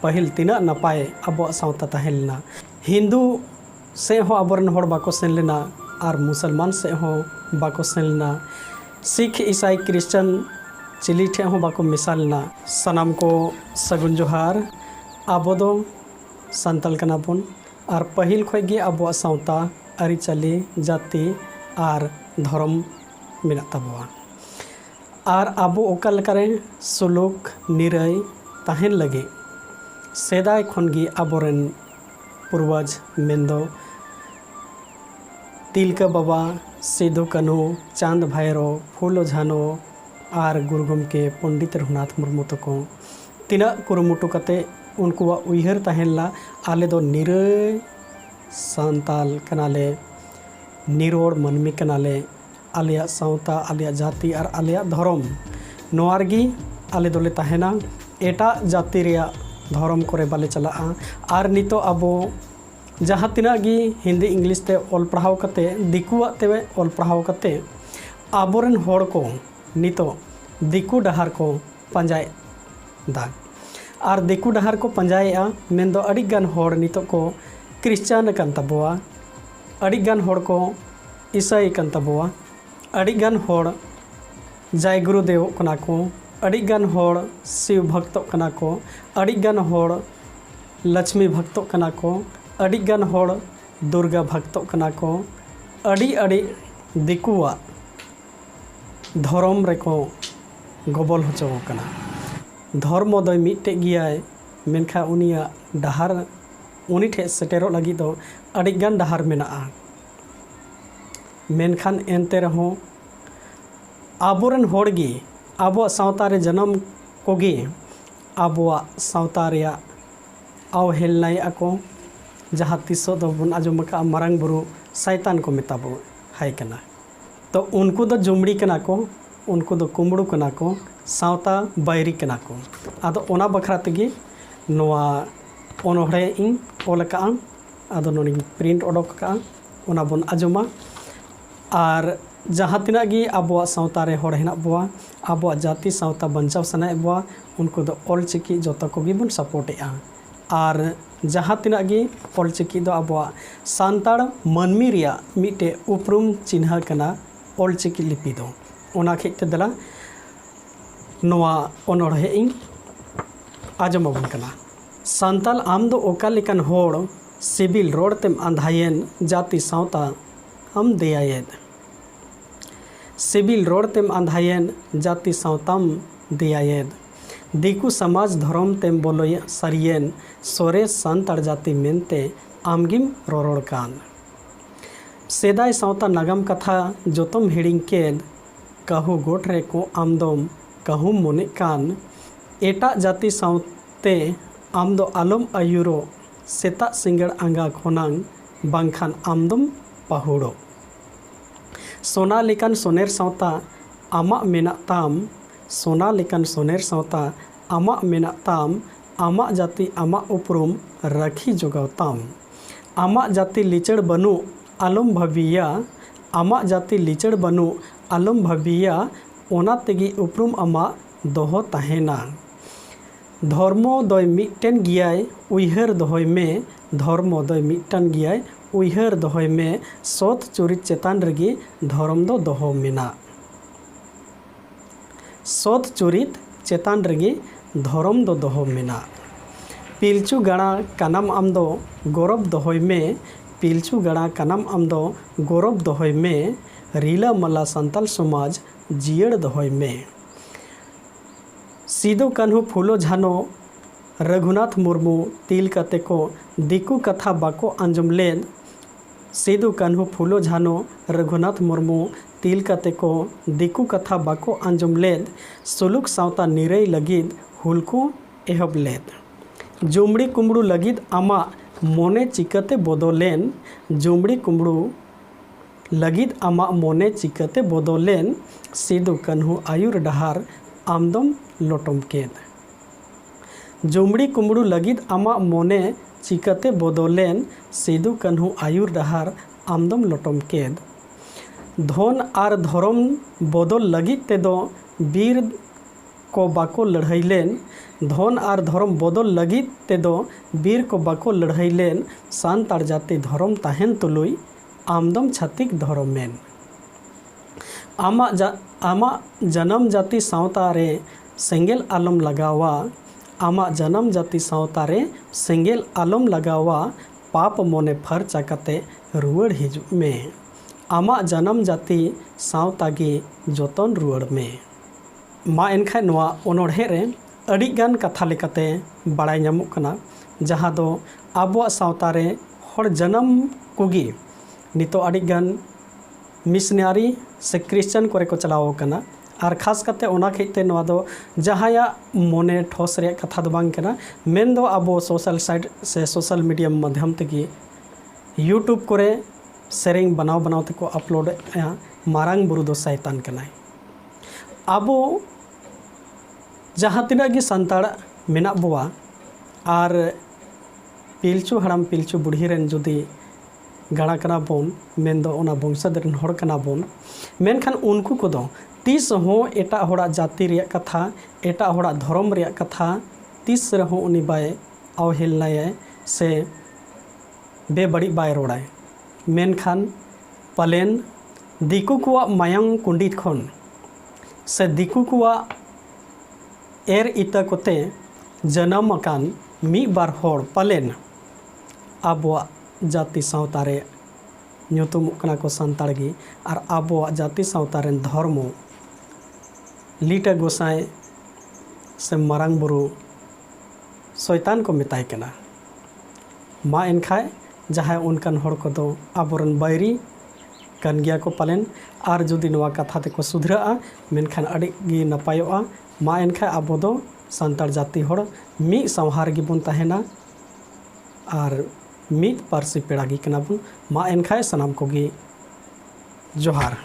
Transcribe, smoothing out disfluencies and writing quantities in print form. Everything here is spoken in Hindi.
पहिल तीना नपाय अब सावता तहें लेना। हिंदू से हो आबोरन होड़ बाको सेन लेना और मुसलमान से हो बाको सेन लेना, सिख ईसाई क्रिश्चियन चिली ठे हो बाको मिसाल लेना। सनाम को सगुन जोहार। आबो दो संताल कनाबोन और पहिल खोगे अब सावता आरिचाली जाति और धर्म मेना ताबोआ और आबो ओका लेकारे सुलुक निराय तहेन लगे सेदाय खनगी आबोरेन पूर्वज मेंदो तिलका बाबा, सिदो कान्हू, चांद भैरो, फुलो झानो और गुरु गमके पंडित रघुनाथ मुर्मू तको तीना कुरुमुटु कते उनको उयहर तहेनला आले दो निराय सांताल कनाले, निरोड़ मनमी कनाले, आलिया सावता, आलिया जाति और आलिया धर्म नोआरगी आले दोले तहेना। एटा जाति रिया धर्म करे बाले चला और नितो अबो जहाँ तिना गी हिंदी इंग्लिश ते ऑल पढ़ाव कते दिकुआ ते ऑल पढ़ाव कते आबोरेन होड़ को नितो दिकु डहार को पंजाय दा और दिकु डहार को पंजाया मेन दो अड़ी गान होड़ नितो को क्रिश्चियन कन तबोआ, अड़ी गान होड़ को ईसाई कन तबोआ, अड़ी गान होड़ जय गुरुदेव कना को, अड़ी गान होड़ शिव भक्त कना को, अड़ी गान होड़ लक्ष्मी भक्त कना को, अड़ी गान होड़ दुर्गा भक्त कना को, अड़ी अड़ी दिकुआ धर्म रेको गबल होचो कना। धर्म दो मिट्टे गियाय मेनखा उनिया डहार उनी ठे सेटेरो लगी दो अड़ी गान डहार मेनाआ। मेनखान एनते रहो आबोरन होड़गी आबो सावता रे जन्म कोगी आबो सावता रे अवहेलनाय आको जहाँ तीसो दो बन आजम का मारंग बुरु शैतान को मेताबो हाय कना। तो उनको दो जुमड़ी कना को, उनको दो कुमड़ू कना को, सावता बैरी कना को। आदो ओना बखरा तेगी नोआ ओनोड़े इन ओल का आदो नोनी प्रिंट ओडोक का ओना बन आजमा और जहाँ तिना गी आबो सावता रे होड़ हेना बोआ आबो जाति सावता बंचाव सनाए बोआ उनको दो ऑल चिकी जोतो को बन सपोर्टेआ और जहाँ तिना गी ऑल चिकी दो आबो सांताड़ मनमी रिया मिटे उपरुम चिन्ह कना ऑल चिकी लिपि दो ओना खेते दला नोआ ओनोड़े इन आजमाबन कना। सांताल आम दो ओका लेकान होड़ सिबिल रोड तेम आंधायन जाति सावता हम देयायेद, सिबिल रोड तेम आंधायन जाति सावताम देयायेद, दिकु समाज धर्म तेम बोलोय सरियन सोरे सांताड़ जाति मेनते आमगिम रोरोड़ कान। सेदाय सावता नागाम कथा जोतम हिड़िंग केद कहू गोट रे को आमदोम कहू मोने कान एटा जाति सावते आमदो आलम आयुरो सेता सिंगड़ आंगा खोनांग बांखान आमदम पाहुड़ो। सोना लेकान सोनेर सावता आमा मेना ताम, सोना लेकान सोनेर सावता आमा मेना ताम, आमा जाति आमा उपरुम रखी जोगाव ताम। आमा जाति लिचड़ बनु आलम भबिया, आमा जाति लिचड़ बनु आलम भबिया ओना तेगी उपरुम आमा दोहो तहेना। धर्मो दय मिट्टेन गियाय उयहर दोहय में, धर्मो दय मिट्टन गियाय उयहर दोहय में सत चुरित चेतान रगी धर्म दो दोहो मेना। सत चुरित चेतान रगी धर्म दो दोहो मेना। पिलचू गाड़ा कानाम आम दो गौरव दोहय में, पिलचू गाड़ा कानाम आम दो गौरव दोहय में, रीला मला सांताल समाज जियड़ दोहय में। सिदो कान्हू फुलो झानो रघुनाथ मुर्मू तिल कते को दिकु कथा बाको आंजम लेद, सिदो कान्हू फुलो झानो रघुनाथ मुर्मू तिल कते को दिकु कथा बाको आंजम लेद, सुलुक सावता निरई लगिद हुलको एहब लेद। जुमड़ी कुमड़ू लगिद आमा मोने चिकते बदलेन, जुमड़ी कुमड़ू लगिद आमा मोने चिकते बदलेन, सिदो कान्हू आयुर डहार आमदम लोटम केद। जुमड़ी कुमड़ू लगिद आमा मोने चिकते बदलेन, सिदो कान्हू आयुर डहार आमदम लोटम केद। धन आर धर्म बदल लगिद तेदो बीर को बाको लड़ाई लेन धन और धर्म बदल लगित तेदो बीर को बाको लड़ाई लेन सान्ताड़ जाति धर्म ताहेन तुलुई आमदम छातिक धर्म मेन आमा जन्म जाति सावता रे सेंगेल आलम लगावा आमा जन्म जाति सावता रे सेंगेल आलम लगावा पाप मोने फरचा कते रुआड़ हिजु में आमा जन्म जाति सावता गे जतन रुआड़ में मा एनखाय नोआ ओनोढ़े रे अडिगान कथा लेकाते बाड़ाय ᱧᱟᱢᱚᱜ कना जहाँ दो आबुआ सावता रे हर जन्म कोगी नितो अडिगान मिशनारी से क्रिश्चियन करे को चलाव कना और खास करते ओना खेते नोआ दो जहाया मोने ठोस रे कथा दो बांग कना मेन दो आबो सोशल साइट से सोशल मीडिया माध्यम तेगी यूट्यूब करे सेरेंग बनाव बनाव ते को अपलोड मारांग बुरु दो शैतान कनाय आबो जहाँ तिना गी संताड़ मेना बोआ और पिलचु हड़ाम पिलचु बुढ़ी रेन जुदी गाड़ा कना बोन मेन दो ओना बंशज रेन हड़ कना बोन मेनखान उनको को दो तीस हो एटा होड़ा जाति रे कथा एटा होड़ा धर्म रे कथा तीस रहो उनी बाय अवहेलनाय से बेबड़ी बाय रोड़ाय मेनखान पलेन दिकु कुआ मायांग कुंडित खन से दिकु कुआ एर इता कोते जन्म अकान मी बार होड़ पलेन आबुआ जाति सावता रे ᱧᱩᱛᱩᱢᱚᱜ ᱠᱟᱱᱟ ᱠᱚ ᱥᱟᱱᱛᱟᱲ ᱜᱮ ᱟᱨ ᱟᱵᱚᱣᱟᱜ ᱡᱟᱹᱛᱤ ᱥᱟᱶᱛᱟ ᱨᱮᱱ ᱫᱷᱚᱨᱢᱚ ᱞᱤᱴᱟᱹ ᱜᱚᱸᱥᱟᱭ ᱥᱮ ᱢᱟᱨᱟᱝ ᱵᱩᱨᱩ ᱥᱚᱭᱛᱟᱱ ᱠᱚ ᱢᱮᱛᱟᱭ ᱠᱟᱱᱟ ᱢᱟ ᱮᱱᱠᱷᱟᱡ ᱡᱟᱦᱟᱸᱭ ᱚᱱᱠᱟᱱ ᱦᱚᱲ ᱠᱚᱫᱚ ᱟᱵᱚᱨᱮᱱ ᱵᱟᱭᱨᱤ ᱠᱟᱱ ᱜᱮᱭᱟ ᱠᱚ ᱯᱟᱞᱮᱱ ᱟᱨ ᱡᱩᱫᱤ ᱱᱚᱣᱟ ᱠᱟᱛᱷᱟ ᱛᱮᱠᱚ ᱥᱩᱫᱷᱨᱟᱹᱜᱼᱟ ᱢᱮᱱᱠᱷᱟन ᱟᱹᱰᱤ ᱜᱮ ᱱᱟᱯᱟᱭᱚᱜᱼᱟ मा एनखाय आबो दो सान्ताड़ जाति हड़ मी संहार गिबन ताहेना और मी पारसी पेड़ा गी कना बुन मा एनखाय सनाम कोगी जोहार।